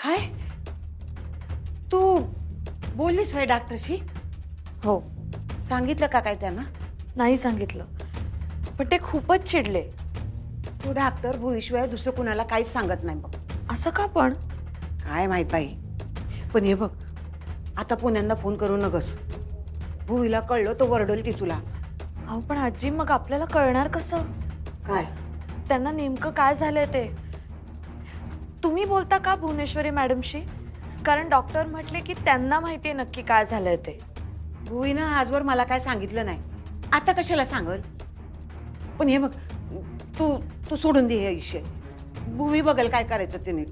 काय तू बोललीस वय डॉक्टरशी? हो. सांगितलं का काय त्यांना? नाही सांगितलं, पण ते खूपच चिडले. तू डॉक्टर भुईशिवाय दुसरं कुणाला काहीच सांगत नाही बघ. असं का पण? काय माहित बाई, पण हे बघ आता पुण्यांदा फोन करू नकस. भुईला कळलं तो वरडल ती तुला. अहो पण आजी, मग आपल्याला कळणार कसं काय त्यांना नेमकं काय झालंय ते? तुम्ही बोलता का भुवनेश्वरी मॅडमशी? कारण डॉक्टर म्हटले की त्यांना माहितीये नक्की काय झालंय ते. भुईनं आजवर मला काय सांगितलं नाही, आता कशाला सांगल? पण हे बघ तू तू सोडून दे हे विषय. भुई बघल काय करायचं ते नीट.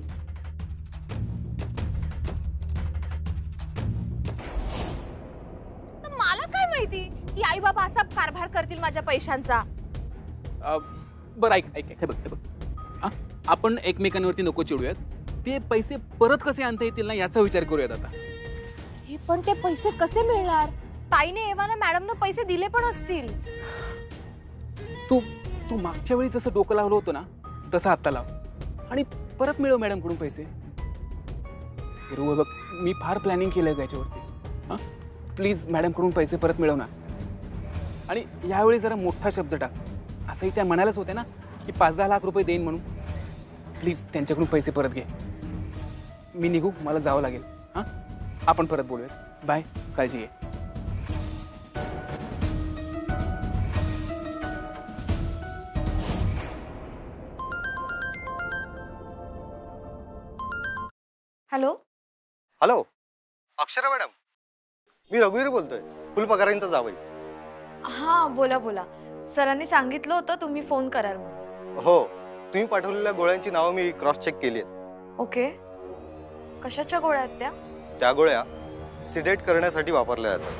मला काय माहिती की आई बाबा असा कारभार करतील माझ्या पैशांचा. बरं ऐक ऐक हे बघ हे बघ, आपण एकमेकांवरती नको चिडूयात. ते पैसे परत कसे आणता येतील ना याचा विचार करूयात आता. हे पण ते पैसे कसे मिळणार? ताईने एव्हाना मॅडमने पैसे दिले पण असतील. तू तू मागच्या वेळी जसं डोकं लावलं होतं ना तसं आत्ता लाव आणि परत मिळव मॅडमकडून पैसे. हिरू बघ, मी फार प्लॅनिंग केलंय त्याच्यावरती. हां प्लीज मॅडमकडून पैसे परत मिळव ना. आणि यावेळी जरा मोठा शब्द टाक. असंही त्या म्हणायलाच होते ना की 5-10 लाख रुपये देईन म्हणून. प्लीज त्यांच्याकडून पैसे परत घे. मी निघू, मला जावं लागेल. हां आपण परत बोलूयात. बाय, काळजी घे. हॅलो. हॅलो अक्षरा मॅडम, मी रघुवीर बोलतोय, फुलपगारांचा जावई. हा बोला बोला. सरांनी सांगितलं होतं तुम्ही फोन कराल म्हणून. हो, तुम्ही पाठवलेल्या गोळ्यांची नावं मी क्रॉस चेक केली आहेत. ओके. कशाच्या गोळ्या आहेत त्या? त्या गोळ्या सिडेट करण्यासाठी वापरल्या जातात.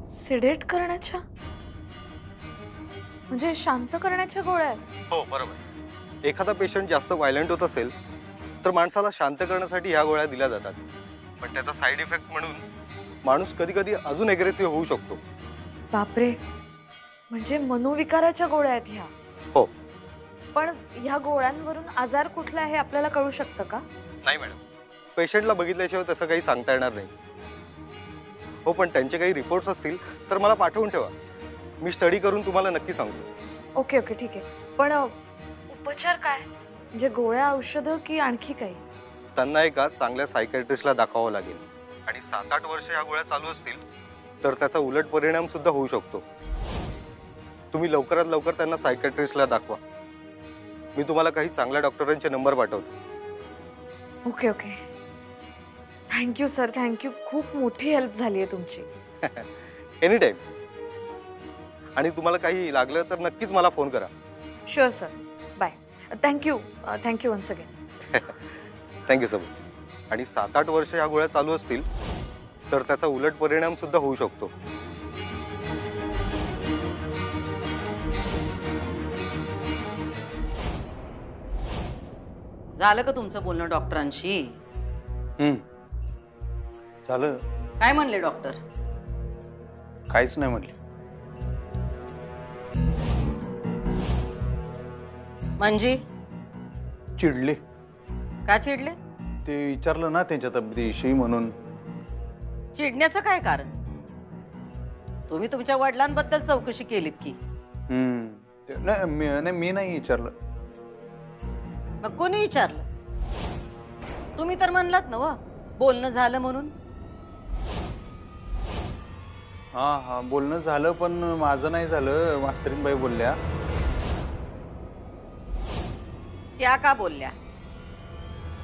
सिडेट करण्याच्या म्हणजे शांत करण्याच्या गोळ्या आहेत? हो बरोबर. एखादा पेशंट जास्त व्हायलंट होत असेल तर माणसाला शांत करण्यासाठी ह्या गोळ्या दिल्या जातात. पण त्याचा साईड इफेक्ट म्हणून माणूस कधी कधी अजून एग्रेसिव्ह होऊ शकतो. बापरे, म्हणजे मनोविकाराच्या गोळ्या आहेत ह्या? हो. पण ह्या गोळ्यांवरून आजार कुठला आहे आपल्याला कळू शकतं का? नाही मॅडम, पेशंटला बघितल्याशिवाय तसं काही सांगता येणार नाही. हो, पण त्यांचे काही रिपोर्ट्स असतील तर मला पाठवून ठेवा, मी स्टडी करून तुम्हाला नक्की सांगतो. ओके ओके ठीक आहे. पण उपचार काय, म्हणजे गोळ्या औषधं की आणखी काही? त्यांना एका चांगल्या सायकॅट्रिस्टला दाखवावं लागेल. आणि 7-8 वर्ष ह्या गोळ्या चालू असतील तर त्याचा उलट परिणाम सुद्धा होऊ शकतो. तुम्ही लवकरात लवकर त्यांना सायकॅट्रिस्टला दाखवा. मी तुम्हाला काही चांगल्या डॉक्टरांचे नंबर पाठवतो. Okay okay. Thank you sir, thank you. खूप मोठी हेल्प झाली आहे तुमची. Any time. आणि तुम्हाला काही लागलं तर नक्कीच मला फोन करा. Sure sir. Bye. Thank you thank you once again. Thank you so much. आणि 7-8 वर्ष ह्या गोळ्या चालू असतील तर त्याचा उलट परिणाम सुद्धा होऊ शकतो. झालं का तुमचं बोलणं डॉक्टरांशी? झालं. काय म्हणले डॉक्टर? काहीच नाही म्हणले. म्हणजे चिडले. का चिडले? ते विचारलं ना त्यांच्या तब्येतीविषयी म्हणून. चिडण्याचं काय कारण? तुम्ही तुमच्या वडिलांबद्दल चौकशी केलीत की? नाही, मी नाही विचारलं. मग कोणी विचारलं? तुम्ही तर म्हणलात ना व बोलणं झालं म्हणून. हा बोलणं झालं, पण माझं नाही झालं. मास्तरीनबाई बोलल्या. त्या का बोलल्या?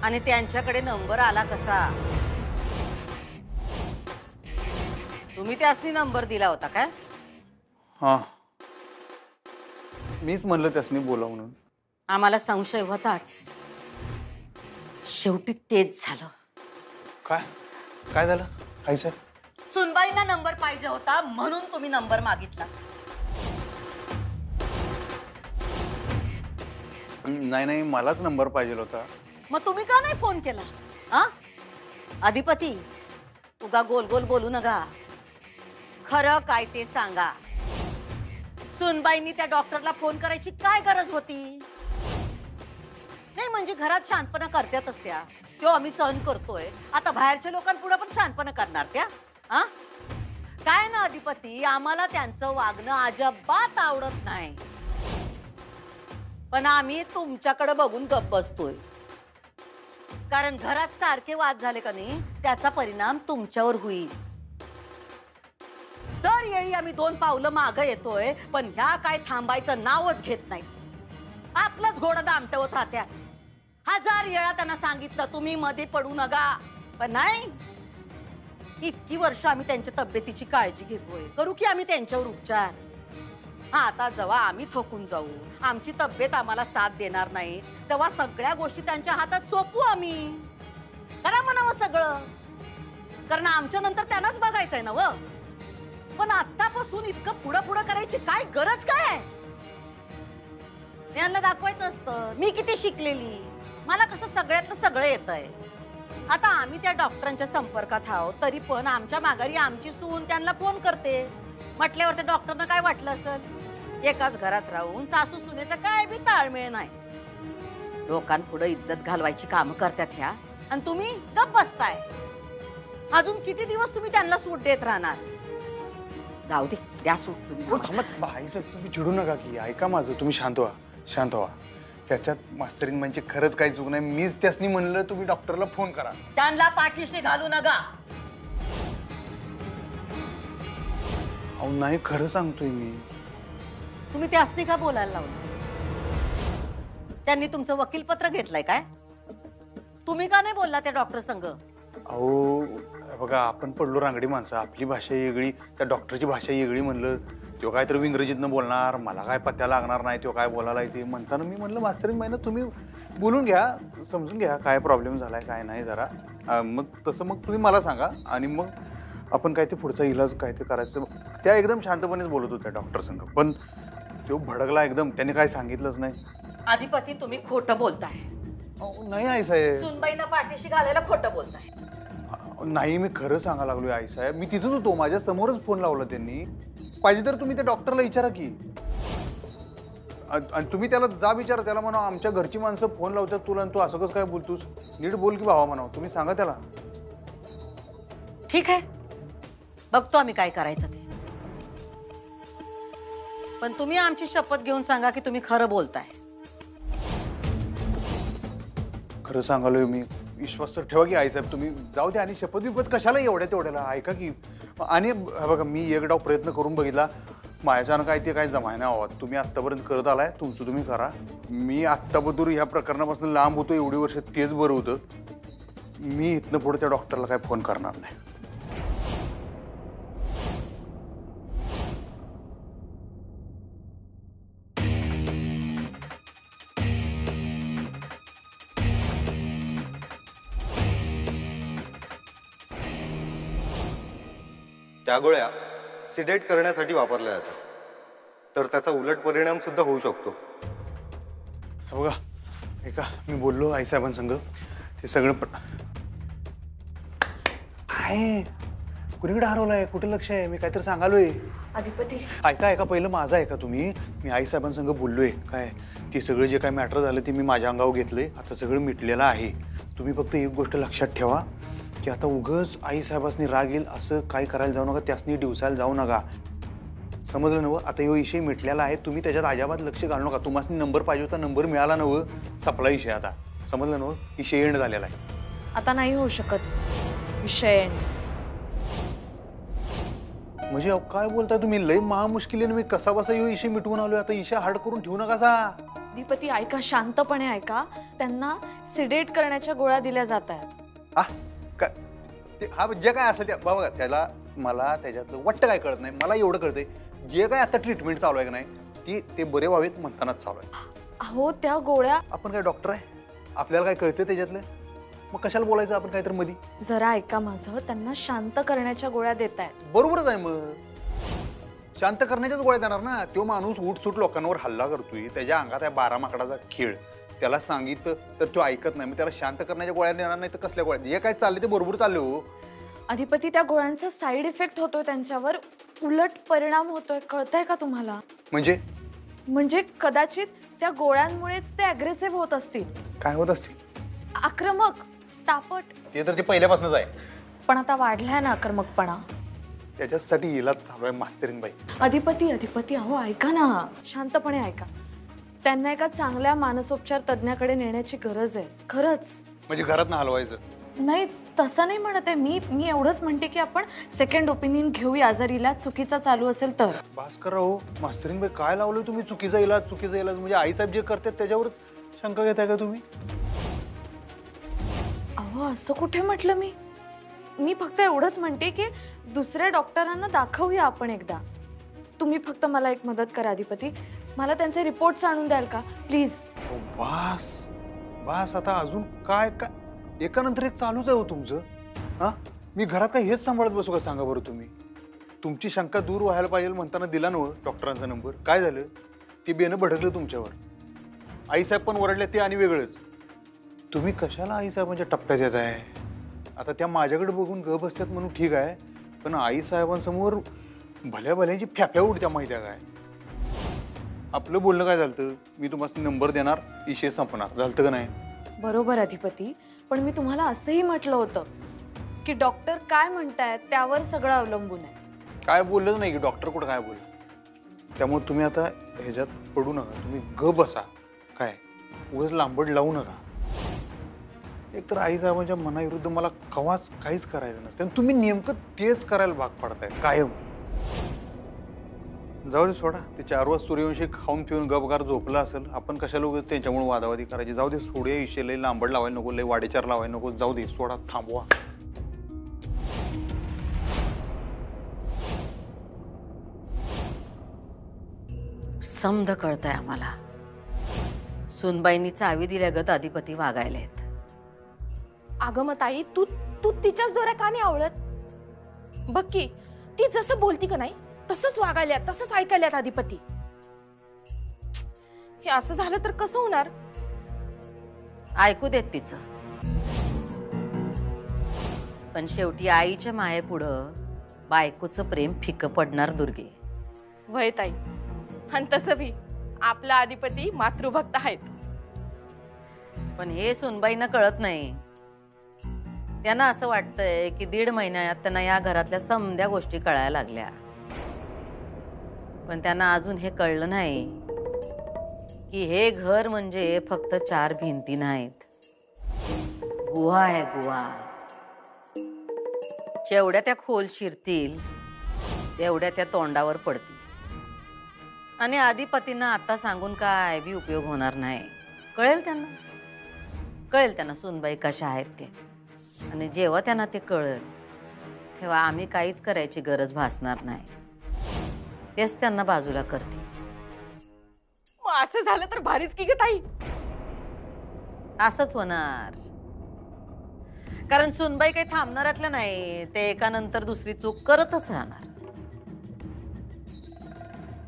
आणि त्यांच्याकडे नंबर आला कसा? तुम्ही त्यासनी नंबर दिला होता काय? हा, मीच म्हणलं त्यासनी बोला म्हणून. आम्हाला संशय होताच. शेवटी तेच झालं. काय झालं? काय सर? सुनबाईंना नंबर पाहिजे होता म्हणून तुम्ही नंबर मागितला. नाही, मलाच नंबर पाहिजे होता. मग तुम्ही का नाही फोन केला? हा अधिपती, उगा गोल गोल बोलू नका. खरं काय ते सांगा. सुनबाईंनी त्या डॉक्टरला फोन करायची काय गरज होती? नाही म्हणजे घरात शांतपणा करतातच त्या, तो आम्ही सहन करतोय, आता बाहेरच्या लोकांपुढे पण शांतपणा करणार त्या? हा काय ना अधिपती, आम्हाला त्यांचं वागणं अजिबात आवडत नाही, पण आम्ही तुमच्याकडे बघून गप्प बसतोय, कारण घरात सारखे वाद झाले का नाही त्याचा परिणाम तुमच्यावर होईल. दर येळी आम्ही 2 पावलं मागं येतोय, पण ह्या काय थांबायचं नावच घेत नाही, आपलंच घोडं दामटवत राहत्यात. 1000 वेळा त्यांना सांगितलं तुम्ही मध्ये पडू नका, पण नाही. इतकी वर्ष आम्ही त्यांच्या तब्येतीची काळजी घेतोय, करू की आम्ही त्यांच्यावर उपचार. आता जेव्हा आम्ही थकून जाऊ, आमची तब्येत आम्हाला साथ देणार नाही, तेव्हा सगळ्या गोष्टी त्यांच्या हातात सोपवू आम्ही. करा म्हणावं सगळं, कारण आमच्या नंतर त्यांनाच बघायचंय ना व. पण आतापासून इतकं पुढं पुढं करायची काय गरज काय? यांना दाखवायचं असतं मी किती शिकलेली, मला कसं सगळ्यातलं सगळं येतंय. आता आम्ही त्या डॉक्टरांच्या संपर्कात आहोत, तरी पण आमच्या माघारी आमची सून त्यांना फोन करते म्हटल्यावर त्या डॉक्टरना काय वाटलं असेल? एकाच घरात राहून सासू सुनेचा काय बी ताळमेळ नाही, लोकांपुढे इज्जत घालवायची कामं करतात ह्या, आणि तुम्ही गप्प बसताय. अजून किती दिवस तुम्ही त्यांना सूट देत राहणार? जाऊ दे, द्या सूट तुम्ही. भाईसाहेब तुम्ही चिडू नका की, ऐका माझं, तुम्ही शांत व्हा, शांत व्हा. त्याच्यात मास्तरीन म्हणजे खरंच काही चूक नाही, मीच त्यासनी म्हणलं तुम्ही डॉक्टरला फोन करा. त्यांना पाठीशी घालू नका. अहो नाही, खरं सांगतोय मी. तुम्ही ते असते का बोलायला लावलं? त्यांनी तुमचं वकीलपत्र घेतलंय काय? तुम्ही का नाही बोलला त्या डॉक्टर संग? अहो बघा, आपण पडलो रांगडी माणसं, आपली भाषा वेगळी, त्या डॉक्टरची भाषा वेगळी. म्हणलं तो काय तर इंग्रजीतनं बोलणार, मला काय पत्त्या लागणार नाही, तो काय बोलायला येते म्हणताना मी म्हणलं मास्तरीन महिना तुम्ही बोलून घ्या, समजून घ्या काय प्रॉब्लेम झालाय काय नाही जरा. मग तसं मग तुम्ही मला सांगा, आणि मग आपण काय ते पुढचा इलाज काय ते करायचं. त्या एकदम शांतपणेच बोलत होत्या डॉक्टर संग, पण तो भडकला एकदम, त्याने काय सांगितलंच नाही. अधिपती तुम्ही खोटं बोलताय. नाही आई साहेब, सुनबाईंना पाठीशी घालायला खोटं बोलताय. नाही, मी खरं सांगायला लागलोय आई साहेब, मी तिथंच होतो, माझ्या समोरच फोन लावला त्यांनी. पाहिजे तर तुम्ही त्या डॉक्टरला विचारा की, आणि तुम्ही त्याला जा विचारा, त्याला म्हणा आमच्या घरची माणसं फोन लावतात तुला आणि तू असं कसं काय बोलतोस, नीट बोल की भावा म्हणावं, तुम्ही सांगा त्याला. ठीक आहे, बघतो आम्ही काय करायचं ते, पण तुम्ही आमची शपथ घेऊन सांगा की तुम्ही खरं बोलताय. खरं सांगालोय मी, विश्वास तर ठेवा की आई साहेब, तुम्ही जाऊ द्या. आणि शपथ विपत कशाला एवढ्या तेवढ्याला, ऐका की. आणि बघा, मी एक डाव प्रयत्न करून बघितला, माझ्यानं काय ते काय जमाय नाही आहोत. तुम्ही आत्तापर्यंत करत आलाय, तुमचं तुम्ही करा. मी आत्ताबद्दल ह्या प्रकरणापासून लांब होतो एवढी वर्ष, तेच बरं होतं. मी इथनं पुढे त्या डॉक्टरला काय फोन करणार नाही. त्या गोळ्या सिडेट करण्यासाठी वापरल्या जातात, तर त्याचा उलट परिणाम सुद्धा होऊ शकतो. बघा ऐका, मी बोललो आईसाहेबांसंग, ते सगळं आहे कुणीकडे हरवलंय, कुठे लक्ष आहे, मी काहीतरी सांगालोय. अधिपती ऐका ऐका, पहिलं माझं ऐका तुम्ही. मी आईसाहेबांसंग बोललोय, काय ते सगळं जे काय मॅटर झालं ते मी माझ्या अंगावर घेतलंय, आता सगळं मिटलेलं आहे. तुम्ही फक्त एक गोष्ट लक्षात ठेवा की आता उगच आईसाहेबांनी राग येईल असं काही करायला जाऊ नका, त्यासनी डिवसायला जाऊ नका, समजलं नवं? आता ह्यो विषय मिटलेला आहे, तुम्ही त्याच्यात अजिबात लक्ष घालू नका. तुम्हाला नंबर पाहिजे होता, नंबर मिळाला नवं, सपला विषय आता, समजलं नवं? विषय एंड झालेला आहे. आता नाही होऊ शकत विषय end. म्हणजे अहो, काय बोलताय तुम्ही? लय महामुश्किलीने मी कसा बसा ह्यो विषय मिटवून आलोय, आता विषय हार्ड करून ठेवू नका सा. अधिपती ऐका, शांतपणे ऐका. त्यांना सिडेट करण्याच्या गोळ्या दिल्या जात आहेत. हा जे काय असेल त्या बाबा, त्याला मला त्याच्यातलं वाटतं काय कळत नाही, मला एवढं कळतंय जे काय आता ट्रीटमेंट चालू आहे की नाही ती ते बरे व्हावेत म्हणतानाच चालू आहे. अहो त्या गोळ्या, आपण काय डॉक्टर आहे, आपल्याला काय कळतंय त्याच्यातलं? मग कशाला बोलायचं आपण काहीतरी मधी? जरा ऐका माझं, त्यांना शांत करण्याच्या गोळ्या देत आहेत. बरोबरच आहे, मग शांत करण्याच्याच गोळ्या देणार ना. तो माणूस उठसूट लोकांवर हल्ला करतोय, त्याच्या अंगात आहे 12 माकडाचा खेळ, त्याला सांगितलं तर तो ऐकत नाही, मग त्याला शांत करण्याच्या गोळ्या देणार नाही तर कसल्या गोळ्या? जे काय चालले ते बरोबर चालले हो. अधिपती त्या गोळ्यांचा साईड इफेक्ट होतोय, त्यांच्यावर उलट परिणाम होतोय, कळतंय का तुम्हाला? म्हणजे कदाचित त्या गोळ्यांमुळेच ते अग्रेसिव्ह होत असतील, काय होत असतील? आक्रमक, तापट. ते तर ते पहिल्यापासूनच आहे. पण आता वाढलाय ना आक्रमकपणा. त्याच्यासाठी इलाज चालू आहे मास्तरीन बाई. अधिपती अहो ऐका ना, शांतपणे ऐका. त्यांना एका चांगल्या मानसोपचार तज्ञाकडे नेण्याची गरज आहे, खरंच. म्हणजे घरात ना हलवायचं? नाही, तसं नाही म्हणत आहे मी एवढंच म्हणते की आपण सेकंड ओपिनियन घेऊया जर इलाज चुकीचा चालू असेल तर. भास्करराव, मास्तरीन बाई काय लावलं तुम्ही? चुकीचा इलाज म्हणजे आईसाहेब जे करतात त्याच्यावरच शंका घेताय का तुम्ही? अहो असं कुठे म्हटलं मी फक्त एवढंच म्हणते की दुसऱ्या डॉक्टरांना दाखवूया आपण एकदा. तुम्ही फक्त मला एक मदत करा अधिपती, मला त्यांचे रिपोर्ट्स आणून द्याल का प्लीज? बास आता अजून काय काय एकानंतर एक चालूच आहे हो तुमचं. हा, मी घरात काय हेच सांभाळत बसू का? सांगा बरं तुम्ही. तुमची शंका दूर व्हायला पाहिजे म्हणताना दिला ना डॉक्टरांचा नंबर. काय झालं? ते बेनं भडकलं तुमच्यावर. आईसाहेब पण ओरडले ते आणि वेगळंच. तुम्ही कशाला आईसाहेबांच्या टप्प्यात येत आहे? आता त्या माझ्याकडे बघून ग बसतात म्हणून ठीक आहे, पण आईसाहेबांसमोर भल्या भल्यांची फ्याफ्या उडत्या माहिती आहे काय? आपलं बोलणं काय झालं? मी तुम्हाला नंबर देणार, विषय संपणार. झालं का नाही? बरोबर अधिपती, पण मी तुम्हाला असंही म्हटलं होतं की डॉक्टर काय म्हणतायत त्यावर सगळं अवलंबून आहे. काय बोललंच नाही की डॉक्टर कुठं काय बोललं. त्यामुळे तुम्ही आता ह्याच्यात पडू नका. तुम्ही ग बसा. काय उगाच लांबड लावू नका. एकतर आईसाहेबांच्या मनाविरुद्ध मला कवाच काहीच करायचं नसतं आणि तुम्ही नेमकं तेच करायला भाग पडताय कायम. जाऊ दे, सोडा. ते 4 वाजता सूर्यवंशी खाऊन पिऊन गपगार झोपला असेल. आपण कशाला उगाच त्यांच्यामुळे वादावादी करायची? जाऊ दे, सोडूया विषय. लई लांबड लावायला नको, लई वाडेचार लावायला नको. जाऊ दे, सोडा, थांबवा. समज कळतंय आम्हाला. सुनबाईंनी चावी दिल्यागत अधिपती वागायलेत. अगं मग ताई, तू तू तिच्याच दोऱ्या का नाही आवळत? बघ की, ती जसं बोलती का नाही तसंच वागायल्यात, तसंच ऐकायल्यात अधिपती. हे असं झालं तर कसं होणार? ऐकू देत तिचं, पण शेवटी आईच्या मायेपुढं बायकोचं प्रेम फिकं पडणार दुर्गे. वय ताई, आणि तसं बी आपला अधिपती मातृभक्त आहेत. पण हे सुनबाईंना कळत नाही. त्यांना असं वाटतंय की 1.5 महिन्यात त्यांना या घरातल्या समध्या गोष्टी कळायला लागल्या. पण त्यांना अजून हे कळलं नाही की हे घर म्हणजे फक्त 4 भिंती नाहीत, गुहा आहे गुहा. जेवढ्या त्या खोल शिरतील तेवढ्या त्या तोंडावर पडतील. आणि अधिपतींना आता सांगून काय बी उपयोग होणार नाही. कळेल त्यांना सुनबाई कशा आहेत ते. आणि जेव्हा त्यांना ते कळेल तेव्हा आम्ही काहीच करायची गरज भासणार नाही. तेच त्यांना बाजूला करतील. मग असं झालं तर भारीच की ग ताई. असंच होणार, कारण सुनबाई काही थांबणारातलं नाही. ते एकानंतर दुसरी चूक करतच राहणार.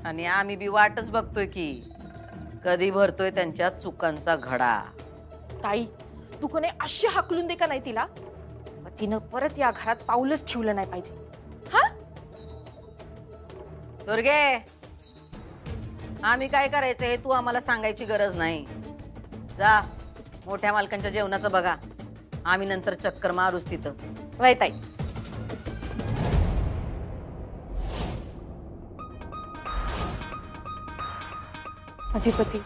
आणि आम्ही बी वाटच बघतोय की कधी भरतोय त्यांच्या चुकांचा घडा. ताई, तू कोणी अशी हाकलून दे का नाही तिला? तिनं परत या घरात पाऊलच ठेवलं नाही पाहिजे. हा दुर्गे, आम्ही काय करायचं हे तू आम्हाला सांगायची गरज नाही. जा, मोठ्या मालकांच्या जेवणाचं बघा. आम्ही नंतर चक्कर मारूच तिथं. वय ताई. अधिपती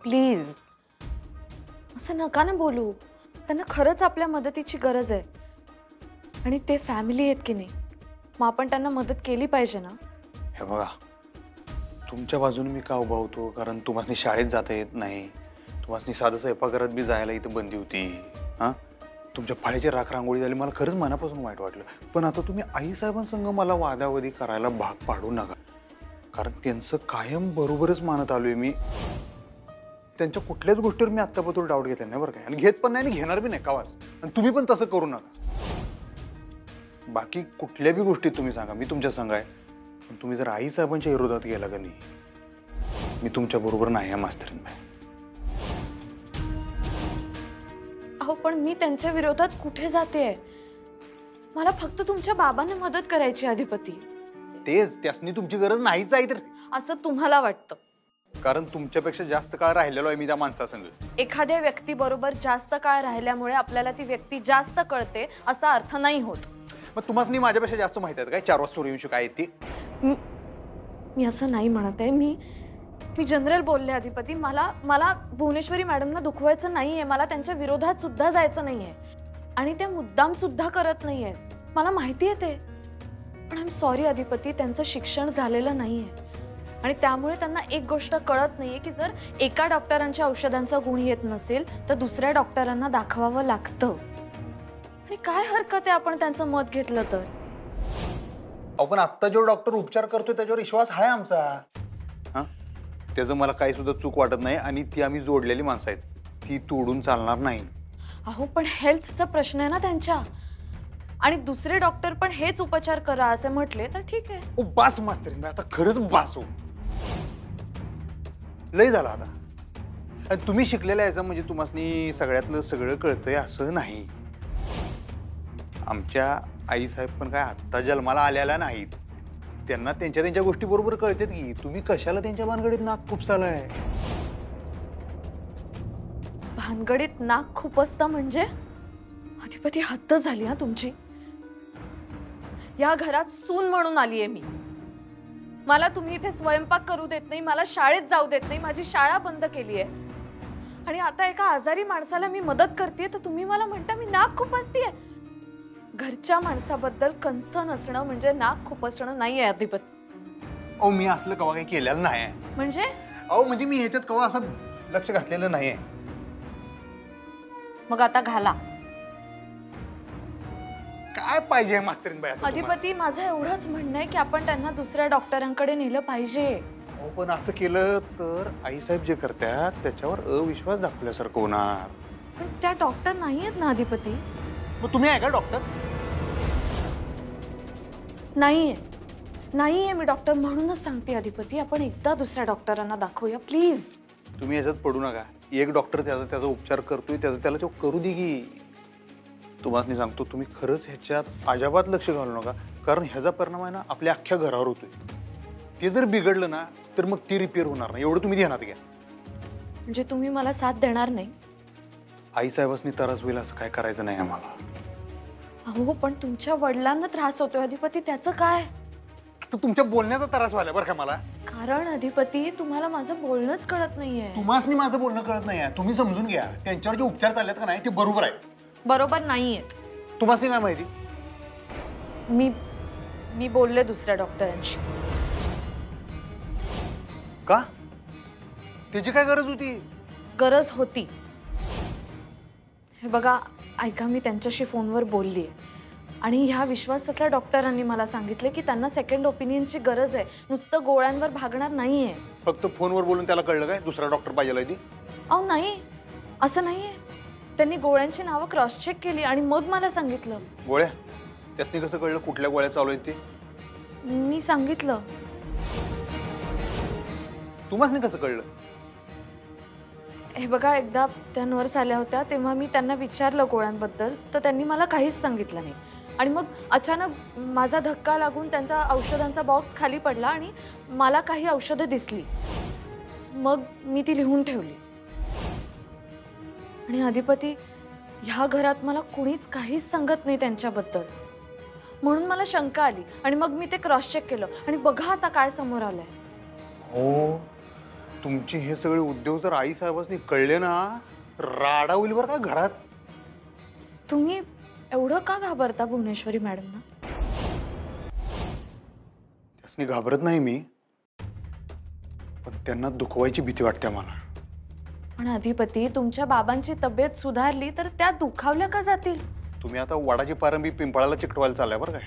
प्लीज असं नका ना बोलू. त्यांना खरंच आपल्या मदतीची गरज आहे. आणि ते फॅमिली आहेत की नाही, मग आपण त्यांना मदत केली पाहिजे ना. हे बघा, तुमच्या बाजूने मी का उभा होतो? कारण तुम्हाला शाळेत जाता येत नाही. तुम्हाला साधं स्वयंपाकघरात बी जायला इथं बंदी होती. हां, तुमच्या फाळीची राख रांगोळी झाली. मला खरंच मनापासून वाईट वाटलं. पण आता तुम्ही आईसाहेबांसंग मला वादावादी करायला भाग पाडू नका. कारण त्यांचं कायम बरोबरच मानत आलोय मी. त्यांच्या कुठल्याच गोष्टीवर मी आत्तापर्यंत डाऊट घेतला नाही बरं काय. आणि घेत पण नाही आणि घेणार बी नाही कावाच. आणि तुम्ही पण तसं करू नका. बाकी कुठल्या बी गोष्टीत तुम्ही सांगा, मी तुमच्या संग आहे. पण तुम्ही जर आईसाहेबांच्या विरोधात गेला का नाही, मी तुमच्या बरोबर नाही आहे मास्तरीन बाई. अहो पण मी त्यांच्या विरोधात कुठे जाते? मला फक्त तुमच्या बाबांना मदत करायची अधिपती. तेच, त्यासनी तुमची गरज नाहीच आहे तर असं तुम्हाला वाटतं. कारण तुमच्यापेक्षा जास्त काळ राहिलेलो आहे मी त्या माणसासंग. एखाद्या व्यक्तीबरोबर जास्त काळ राहिल्यामुळे आपल्याला ती व्यक्ती जास्त कळते असा अर्थ नाही होत. मग तुम्हाला माझ्यापेक्षा जास्त माहित आहेत काय 4 वाजता सूर्यवंशी काय ती? मी असं नाही म्हणत आहे. मी जनरल बोलले अधिपती. मला भुवनेश्वरी मॅडमना दुखवायचं नाहीये. मला त्यांच्या विरोधात सुद्धा जायचं नाहीये आणि त्या मुद्दाम सुद्धा करत नाहीयेत. मला माहिती आहे ते. पण आय एम सॉरी अधिपती, त्यांचं शिक्षण झालेलं नाहीये आणि त्यामुळे त्यांना एक गोष्ट कळत नाहीये की जर एका डॉक्टरांच्या औषधांचा गुण येत नसेल तर दुसऱ्या डॉक्टरांना दाखवावं लागतं. आणि काय हरकत आहे आपण त्यांचं मत घेतलं तर? आपण आत्ता जो डॉक्टर उपचार करतोय त्याच्यावर विश्वास आहे आमचा. हा, त्याचं मला काही सुद्धा चूक वाटत नाही आणि ती आम्ही जोडलेली माणसं आहेत, ती तोडून चालणार नाही. अहो पण हेल्थचा प्रश्न आहे ना त्यांच्या, आणि दुसरे डॉक्टर पण हेच उपचार करा असे म्हटले तर ठीक आहे. ओ बास मास्तरीन, आता खरंच बास हो, लय झालं आता. आणि तुम्ही शिकलेलं याचं म्हणजे तुम्हाला सगळ्यातलं सगळं कळतंय असं नाही. आमच्या आईसाहेब पण काय आत्ता जन्माला आलेल्या नाहीत. त्यांना त्यांच्या गोष्टी बरोबर कळतात की तुम्ही कशाला त्यांच्या भानगडीत नाक खुपसालाय. भानगडीत नाक खुपसता म्हणजे? अधिपती हद्द झाली हा तुमची. या घरात सून म्हणून आलीये मी. मला तुम्ही इथे स्वयंपाक करू देत नाही, मला शाळेत जाऊ देत नाही, माझी शाळा बंद केली आहे आणि आता एका आजारी माणसाला मी मदत करतेय तर तुम्ही मला म्हणता मी नाक खुपसतेय. घरच्या माणसाबद्दल कन्सर्न असणं म्हणजे नाक खुपसणं नाहीये अधिपती. अहो मी असलं कवा काही केलेलं नाही. म्हणजे? अहो म्हणजे मी ह्याच्यात कवा असं लक्ष घातलेलं नाहीये. मग आता घाला. काय पाहिजे मास्तरीन बाई? अधिपती माझं एवढंच म्हणणं आहे की आपण त्यांना दुसऱ्या डॉक्टरांकडे नेलं पाहिजे. अहो पण असं केलं तर आईसाहेब जे करतात त्याच्यावर अविश्वास दाखवल्यासारखं होणार. पण त्या डॉक्टर नाहीयेत ना अधिपती. मग तुम्ही आहे का डॉक्टर? नाहीये मी डॉक्टर, म्हणूनच सांगते अधिपती आपण एकदा दुसऱ्या डॉक्टरांना दाखवूया प्लीज. तुम्ही याच्यात पडू नका. एक डॉक्टर त्याचा उपचार करतोय, त्याला तो करू दे की. तुम्हाला सांगतो तुम्ही खरंच ह्याच्यात अजिबात लक्ष घालू नका, कारण ह्याचा परिणाम आहे ना आपल्या अख्ख्या घरावर होतोय. ते जर बिघडलं ना तर मग ती रिपेअर होणार नाही, एवढं तुम्ही ध्यानात घ्या. म्हणजे तुम्ही मला साथ देणार नाही? आईसाहेबांनी त्रास होईल असं काय करायचं नाही आम्हाला. अहो पण तुमच्या वडिलांना त्रास होतोय अधिपती, त्याचं काय? तर तुमच्या बोलण्याचा त्रास व्हायला बरं का मला. कारण अधिपती तुम्हाला माझं बोलणंच कळत नाहीये. तुम्हाला माझं बोलणं कळत नाहीये, तुम्ही समजून घ्या. त्यांच्यावर जे उपचार चाललेत का नाही ते बरोबर आहे. बरोबर नाहीये. तुम्हाला काय माहिती? मी बोलले दुसऱ्या डॉक्टरांशी. का? त्याची काय गरज होती? गरज होती. हे बघा ऐका, मी त्यांच्याशी फोनवर बोललीये आणि ह्या विश्वासातल्या डॉक्टरांनी मला सांगितले की त्यांना सेकंड ओपिनियनची गरज आहे, नुसतं गोळ्यांवर भागणार नाहीये. फक्त फोनवर बोलून त्याला कळलं काय दुसरा डॉक्टर पाहिजे ती? अहो नाही, असं नाहीये. त्यांनी गोळ्यांची नावं क्रॉस चेक केली आणि मग मला सांगितलं. गोळ्या? त्यासनी कसं कळलं कुठल्या गोळ्या चालू आहेत ते? मी सांगितलं. तुम्हाला कसं कळलं? हे बघा एकदा त्या नर्स आल्या होत्या तेव्हा मी त्यांना विचारलं गोळ्यांबद्दल, तर त्यांनी मला काहीच सांगितलं नाही. आणि मग अचानक माझा धक्का लागून त्यांचा औषधांचा बॉक्स खाली पडला आणि मला काही औषधं दिसली. मग मी ती लिहून ठेवली. आणि अधिपती ह्या घरात मला कुणीच काहीच सांगत नाही त्यांच्याबद्दल, म्हणून मला शंका आली आणि मग मी ते क्रॉस चेक केलं आणि बघा आता काय समोर आलंय. हो, तुमचे हे सगळे उद्योग जर आई साहेबांनी कळले ना राडा होईल बरं का घरात. तुम्ही एवढं का घाबरता भुवनेश्वरी मॅडमना? त्यासनी घाबरत नाही मी, पण त्यांना दुखवायची भीती वाटते मला. पण अधिपती तुमच्या बाबांची तब्येत सुधारली तर त्या दुखावल्या का जातील? तुम्ही आता वडाची पारंबी पिंपळाला चिकटवायला चाललाय बरं काय.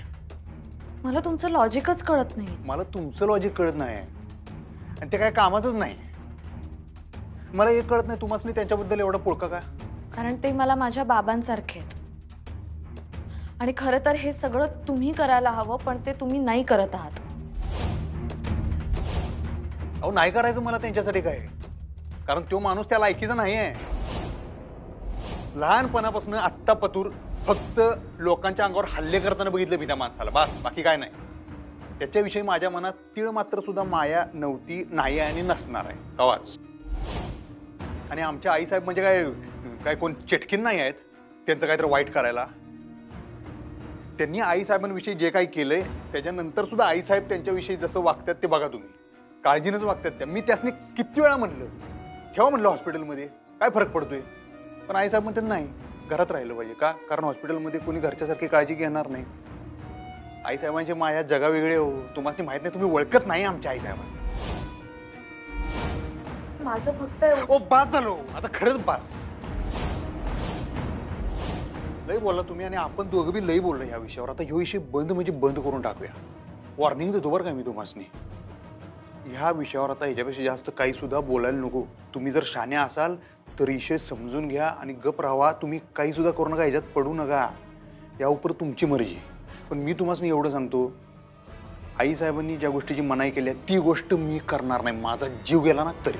मला तुमचं लॉजिकच कळत नाही. मला तुमचं लॉजिक कळत नाही आणि ते काय कामाचंच नाही. मला एक कळत नाही तुम्हाला त्यांच्याबद्दल एवढा पुळका का? कारण ते मला माझ्या बाबांसारखे आहेत आणि खरं तर हे सगळं तुम्ही करायला हवं, पण ते तुम्ही नाही करत आहात. अहो नाही करायचं मला त्यांच्यासाठी काय, कारण तो माणूस त्या लायकीचा नाही आहे. लहानपणापासून आत्ता पतूर फक्त लोकांच्या अंगावर हल्ले करताना बघितलं मी त्या माणसाला, बस बाकी काय नाही. त्याच्याविषयी माझ्या मनात तीळ मात्र सुद्धा माया नव्हती, नाही आहे आणि नसणार आहे कवाच. आणि आमच्या आईसाहेब म्हणजे काय काय कोण चेटकीन नाही आहेत त्यांचं काहीतरी वाईट करायला. त्यांनी आईसाहेबांविषयी जे काही केलंय त्याच्यानंतर सुद्धा आईसाहेब त्यांच्याविषयी जसं वागतात ते बघा तुम्ही, काळजीनंच वागतात त्या. मी त्यासनी किती वेळा म्हणलं ठेवा म्हणलं हॉस्पिटलमध्ये, काय फरक पडतोय, पण आईसाहेब म्हणतात नाही घरात राहिलं पाहिजे. का? कारण हॉस्पिटलमध्ये कोणी घरच्यासारखी काळजी घेणार नाही. आईसाहेबांची माया जगा वेगळे हो, तुम्हाला माहित नाही, तुम्ही ओळखत नाही आमच्या आईसाहेबांना. माझं फक्त ओ बास झालो आता, खरंच बास. लई बोलला तुम्ही आणि आपण दोघं बी लई बोललो ह्या विषयावर. आता ह्यो विषय बंद म्हणजे बंद करून टाकूया. वॉर्निंग देतो बरं का मी तुम्हाला. ह्या विषयावर आता ह्याच्यापेक्षा जास्त काही सुद्धा बोलायला नको. तुम्ही जर शाणे असाल तर विषय समजून घ्या आणि गप राहा. तुम्ही काही सुद्धा करू नका, ह्याच्यात पडू नका. यावर तुमची मर्जी. पण मी तुम्हाला एवढं सांगतो, आईसाहेबांनी ज्या गोष्टीची मनाई केली ती गोष्ट मी करणार नाही, माझा जीव गेला ना तरी.